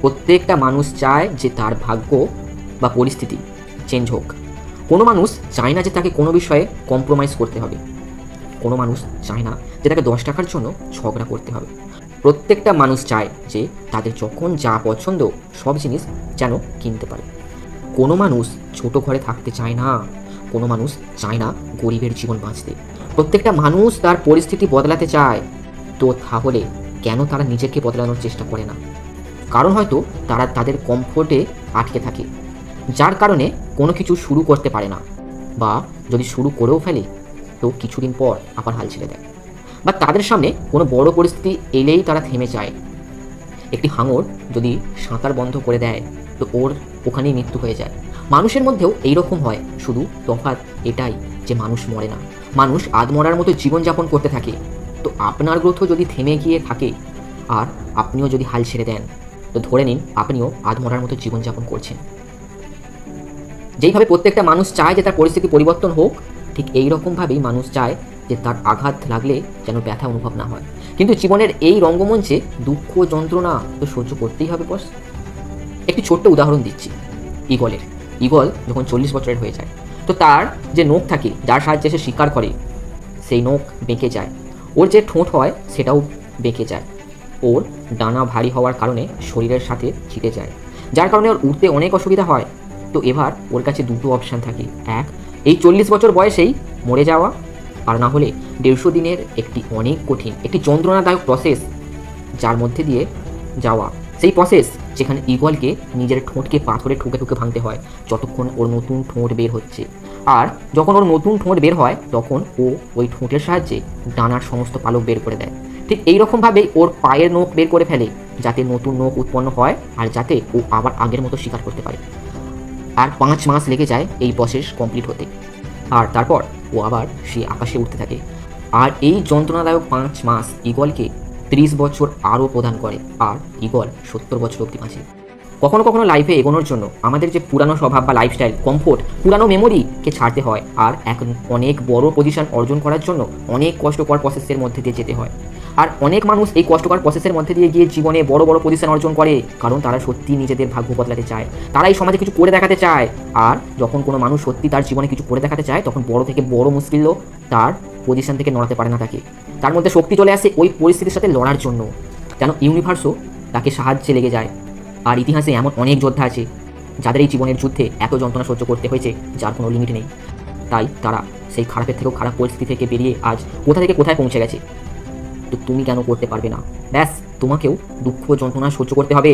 প্রত্যেকটা মানুষ চায় যে তার ভাগ্য বা পরিস্থিতি চেঞ্জ হোক। কোনো মানুষ চায় না যে তাকে কোনো বিষয়ে কম্প্রোমাইজ করতে হবে। কোনো মানুষ চায় না যে তাকে 10 টাকার জন্য ঝগড়া করতে হবে। প্রত্যেকটা মানুষ চায় যে তাদের যখন যা পছন্দ সব জিনিস যেন কিনতে পারে। কোনো মানুষ ছোট ঘরে থাকতে চায় না। কোনো মানুষ চায় না গরিবের জীবন বাঁচতে। প্রত্যেকটা মানুষ তার পরিস্থিতি বদলাতে চায়। তো তাহলে কেন তারা নিজেকে বদলানোর চেষ্টা করে না? কারণ হয়তো তারা তাদের কমফোর্টে আটকে থাকে, যার কারণে কোনো কিছু শুরু করতে পারে না, বা যদি শুরু করেও ফেলে তো কিছুদিন পর আবার হাল ছেড়ে দেয়, বা তাদের সামনে কোনো বড় পরিস্থিতি এলেই তারা থেমে যায়। একটি হাঙর যদি সাঁতার বন্ধ করে দেয় তো ওর ওখানেই মৃত্যু হয়ে যায়। মানুষের মধ্যেও এইরকম হয়, শুধু তফাৎ এটাই যে মানুষ মরে না, মানুষ আধমরার মতো জীবনযাপন করতে থাকে। তো আপনার গ্রোথও যদি থেমে গিয়ে থাকে আর আপনিও যদি হাল ছেড়ে দেন, তো ধরে নিন আপনিও আধমরার মতো জীবনযাপন করছেন। যেইভাবে প্রত্যেকটা মানুষ চায় যে তার পরিস্থিতি পরিবর্তন হোক, ঠিক এই রকমভাবেই মানুষ চায় যে তার আঘাত লাগলে যেন ব্যথা অনুভব না হয়। কিন্তু জীবনের এই রঙ্গমঞ্চে দুঃখ যন্ত্রণা তো সহ্য করতেই হবে বস। একটি ছোট্ট উদাহরণ দিচ্ছি ঈগলের। ঈগল যখন 40 বছরের হয়ে যায়, তো তার যে নখ থাকে, যার সাহায্যে সে শিকার করে, সেই নখ বেঁকে যায়। ওর যে ঠোঁট হয় সেটাও বেঁকে যায়। ওর ডানা ভারী হওয়ার কারণে শরীরের সাথে চিটে যায়, যার কারণে ওর উঠতে অনেক অসুবিধা হয়। তো এবার ওর কাছে দুটো অপশান থাকে, এক এই 40 বছর বয়সেই মরে যাওয়া, আর না হলে 150 দিনের একটি অনেক কঠিন একটি যন্ত্রণাদায়ক প্রসেস যার মধ্যে দিয়ে যাওয়া। সেই প্রসেস যেখানে ঈগলকে নিজের ঠোঁটকে পাথরে ঠুকে ঠুকে ভাঙতে হয় যতক্ষণ ওর নতুন ঠোঁট বের হচ্ছে। আর যখন ওর নতুন ঠোঁট বের হয় তখন ও ওই ঠোঁটের সাহায্যে ডানার সমস্ত পালক বের করে দেয়। ঠিক এইরকমভাবেই ওর পায়ের নখ বের করে ফেলে, যাতে নতুন নখ উৎপন্ন হয় আর যাতে ও আবার আগের মতো শিকার করতে পারে। আর 5 মাস লেগে যায় এই প্রসেস কমপ্লিট হতে। আর তারপর ও আবার সে আকাশে উঠতে থাকে। আর এই যন্ত্রণাদায়ক 5 মাস ঈগলকে 30 বছর আরও প্রদান করে, আর ঈগল 70 বছর অবধি বাঁচে। কখনো কখনো লাইফে এগোনোর জন্য আমাদের যে পুরানো স্বভাব বা লাইফস্টাইল, কমফোর্ট, পুরানো মেমোরিকে ছাড়তে হয়, আর অনেক বড় পজিশন অর্জন করার জন্য অনেক কষ্টকর প্রসেসের মধ্যে দিয়ে যেতে হয়। আর অনেক মানুষ এই কষ্টকর প্রসেসের মধ্যে দিয়ে গিয়ে জীবনে বড় বড় পজিশন অর্জন করে, কারণ তারা সত্যি নিজেদের ভাগ্য বদলাতে চায়, তারা এই সমাজে কিছু করে দেখাতে চায়। আর যখন কোনো মানুষ সত্যি তার জীবনে কিছু করে দেখাতে চায়, তখন বড় থেকে বড় মুশকিলও তার পজিশন থেকে নড়াতে পারে না তাকে। তার মধ্যে শক্তি চলে আসে ওই পরিস্থিতির সাথে লড়ার জন্য, যেন ইউনিভার্সও তাকে সাহায্যে লেগে যায়। আর ইতিহাসে এমন অনেক যোদ্ধা আছে যাদের এই জীবনের যুদ্ধে এত যন্ত্রণা সহ্য করতে হয়েছে যার কোনো লিমিট নেই। তাই তারা সেই খারাপের থেকেও খারাপ পরিস্থিতি থেকে বেরিয়ে আজ কোথা থেকে কোথায় পৌঁছে গেছে। তো তুমি কেন করতে পারবে না? ব্যাস, তোমাকেও দুঃখ যন্ত্রণা সহ্য করতে হবে।